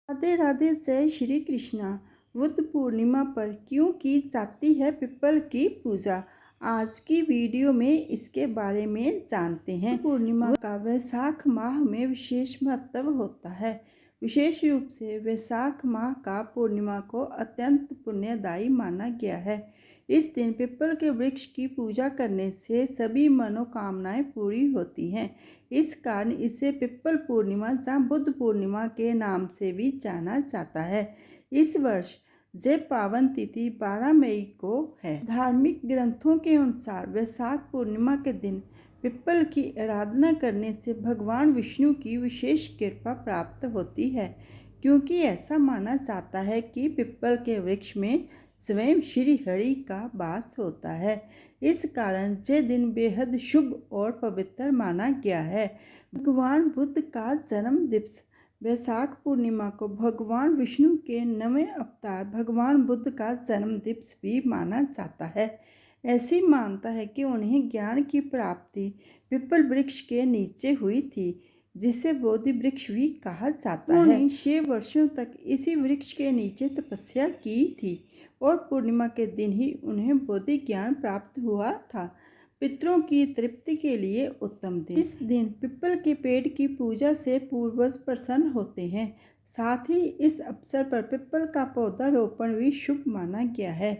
राधे राधे, जय श्री कृष्णा। बुद्ध पूर्णिमा पर क्यों की जाती है पिपल की पूजा? आज की वीडियो में इसके बारे में जानते हैं। पूर्णिमा का वैशाख माह में विशेष महत्व होता है। विशेष रूप से वैशाख माह का पूर्णिमा को अत्यंत पुण्यदायी माना गया है। इस दिन पिपल के वृक्ष की पूजा करने से सभी मनोकामनाएं पूरी होती हैं। इस कारण इसे पिपल पूर्णिमा या बुद्ध पूर्णिमा के नाम से भी जाना जाता है। इस वर्ष ये पावन तिथि 12 मई को है। धार्मिक ग्रंथों के अनुसार वैशाख पूर्णिमा के दिन पिपल की आराधना करने से भगवान विष्णु की विशेष कृपा प्राप्त होती है, क्योंकि ऐसा माना जाता है कि पिपल के वृक्ष में स्वयं श्री हरि का वास होता है। इस कारण ये दिन बेहद शुभ और पवित्र माना गया है। भगवान बुद्ध का जन्म दिवस वैशाख पूर्णिमा को भगवान विष्णु के 9वें अवतार भगवान बुद्ध का जन्म दिवस भी माना जाता है। ऐसी मानता है कि उन्हें ज्ञान की प्राप्ति पिपल वृक्ष के नीचे हुई थी, जिसे बोधि वृक्ष भी कहा जाता है। उन्होंने 6 वर्षों तक इसी वृक्ष के नीचे तपस्या की थी और पूर्णिमा के दिन ही उन्हें बोधि ज्ञान प्राप्त हुआ था। पितरों की तृप्ति के लिए उत्तम दिन। इस दिन पिपल के पेड़ की पूजा से पूर्वज प्रसन्न होते हैं। साथ ही इस अवसर पर पिपल का पौधारोपण भी शुभ माना गया है।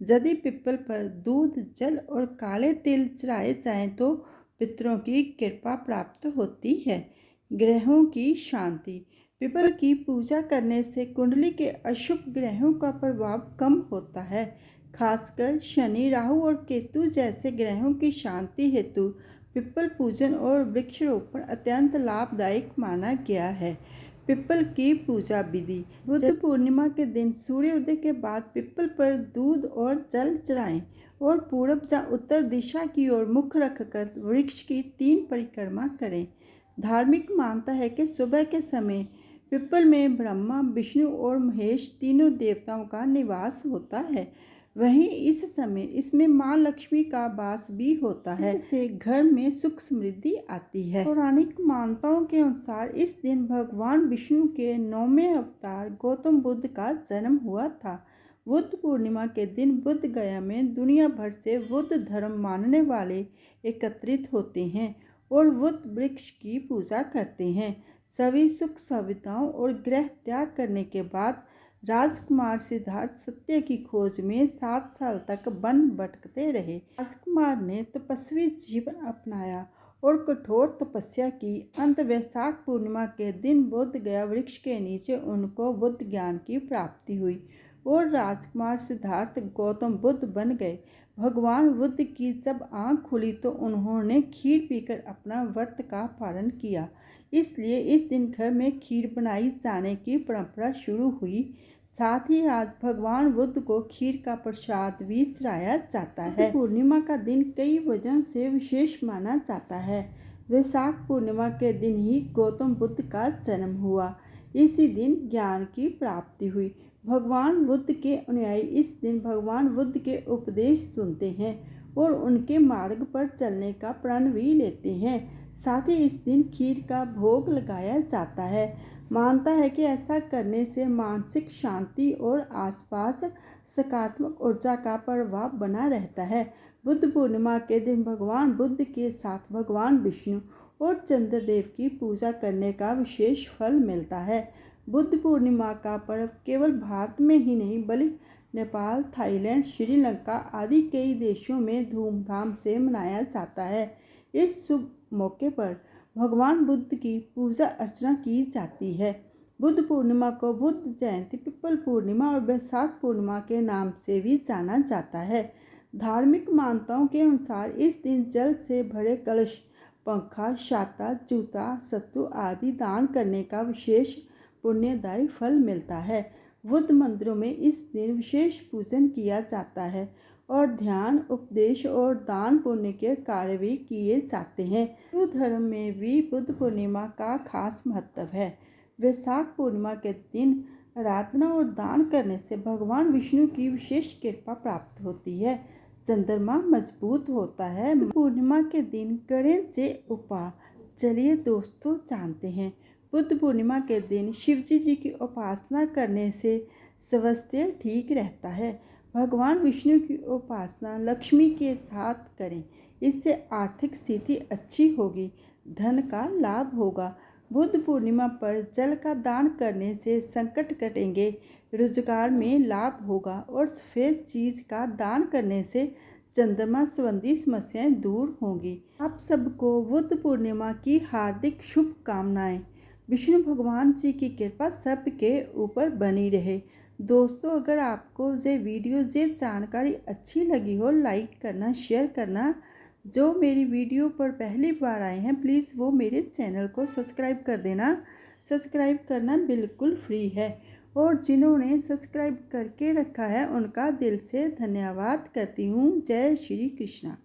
यदि पिपल पर दूध, जल और काले तिल चढ़ाए जाएं तो पितरों की कृपा प्राप्त होती है। ग्रहों की शांति। पिपल की पूजा करने से कुंडली के अशुभ ग्रहों का प्रभाव कम होता है। खासकर शनि, राहु और केतु जैसे ग्रहों की शांति हेतु पिपल पूजन और वृक्षारोपण अत्यंत लाभदायक माना गया है। पिपल की पूजा विधि। बुद्ध पूर्णिमा के दिन सूर्योदय के बाद पिपल पर दूध और जल चढ़ाएं और पूर्व या उत्तर दिशा की ओर मुख रखकर वृक्ष की 3 परिक्रमा करें। धार्मिक मानता है कि सुबह के समय पिपल में ब्रह्मा, विष्णु और महेश तीनों देवताओं का निवास होता है। वहीं इस समय इसमें माँ लक्ष्मी का वास भी होता है। इससे घर में सुख समृद्धि आती है। पौराणिक मान्यताओं के अनुसार इस दिन भगवान विष्णु के 9वें अवतार गौतम बुद्ध का जन्म हुआ था। बुद्ध पूर्णिमा के दिन बुद्ध गया में दुनिया भर से बुद्ध धर्म मानने वाले एकत्रित होते हैं और बुद्ध वृक्ष की पूजा करते हैं। सभी सुख सुविधाओं और गृह त्याग करने के बाद राजकुमार सिद्धार्थ सत्य की खोज में 7 साल तक वन भटकते रहे। राजकुमार ने तपस्वी जीवन अपनाया और कठोर तपस्या की। अंत वैशाख पूर्णिमा के दिन बोध गया वृक्ष के नीचे उनको बुद्ध ज्ञान की प्राप्ति हुई और राजकुमार सिद्धार्थ गौतम बुद्ध बन गए। भगवान बुद्ध की जब आँख खुली तो उन्होंने खीर पीकर अपना व्रत का पालन किया। इसलिए इस दिन घर में खीर बनाई जाने की परंपरा शुरू हुई। साथ ही आज भगवान बुद्ध को खीर का प्रसाद भी चढ़ाया जाता है। पूर्णिमा का दिन कई वजहों से विशेष माना जाता है। वैशाख पूर्णिमा के दिन ही गौतम बुद्ध का जन्म हुआ। इसी दिन ज्ञान की प्राप्ति हुई। भगवान बुद्ध के अनुयायी इस दिन भगवान बुद्ध के उपदेश सुनते हैं और उनके मार्ग पर चलने का प्रण भी लेते हैं। साथ ही इस दिन खीर का भोग लगाया जाता है। मानता है कि ऐसा करने से मानसिक शांति और आसपास सकारात्मक ऊर्जा का प्रभाव बना रहता है। बुद्ध पूर्णिमा के दिन भगवान बुद्ध के साथ भगवान विष्णु और चंद्रदेव की पूजा करने का विशेष फल मिलता है। बुद्ध पूर्णिमा का पर्व केवल भारत में ही नहीं बल्कि नेपाल, थाईलैंड, श्रीलंका आदि कई देशों में धूमधाम से मनाया जाता है। इस शुभ मौके पर भगवान बुद्ध की पूजा अर्चना की जाती है। बुद्ध पूर्णिमा को बुद्ध जयंती, पिपल पूर्णिमा और वैशाख पूर्णिमा के नाम से भी जाना जाता है। धार्मिक मान्यताओं के अनुसार इस दिन जल से भरे कलश, पंखा, छाता, जूता, सत्तू आदि दान करने का विशेष पुण्यदायी फल मिलता है। बुद्ध मंदिरों में इस दिन विशेष पूजन किया जाता है और ध्यान, उपदेश और दान पुण्य के कार्य भी किए जाते हैं। हिंदू धर्म में भी बुद्ध पूर्णिमा का खास महत्व है। वैशाख पूर्णिमा के दिन आराधना और दान करने से भगवान विष्णु की विशेष कृपा प्राप्त होती है। चंद्रमा मजबूत होता है। पूर्णिमा के दिन करें जे उपाय। चलिए दोस्तों जानते हैं बुद्ध पूर्णिमा के दिन शिवजी जी की उपासना करने से स्वास्थ्य ठीक रहता है। भगवान विष्णु की उपासना लक्ष्मी के साथ करें, इससे आर्थिक स्थिति अच्छी होगी, धन का लाभ होगा। बुद्ध पूर्णिमा पर जल का दान करने से संकट कटेंगे, रोजगार में लाभ होगा और सफ़ेद चीज़ का दान करने से चंद्रमा संबंधी समस्याएं दूर होंगी। आप सबको बुद्ध पूर्णिमा की हार्दिक शुभकामनाएं। विष्णु भगवान जी की कृपा सबके ऊपर बनी रहे। दोस्तों, अगर आपको ये वीडियो ये जानकारी अच्छी लगी हो, लाइक करना, शेयर करना। जो मेरी वीडियो पर पहली बार आए हैं प्लीज़ वो मेरे चैनल को सब्सक्राइब कर देना। सब्सक्राइब करना बिल्कुल फ्री है और जिन्होंने सब्सक्राइब करके रखा है उनका दिल से धन्यवाद करती हूँ। जय श्री कृष्णा।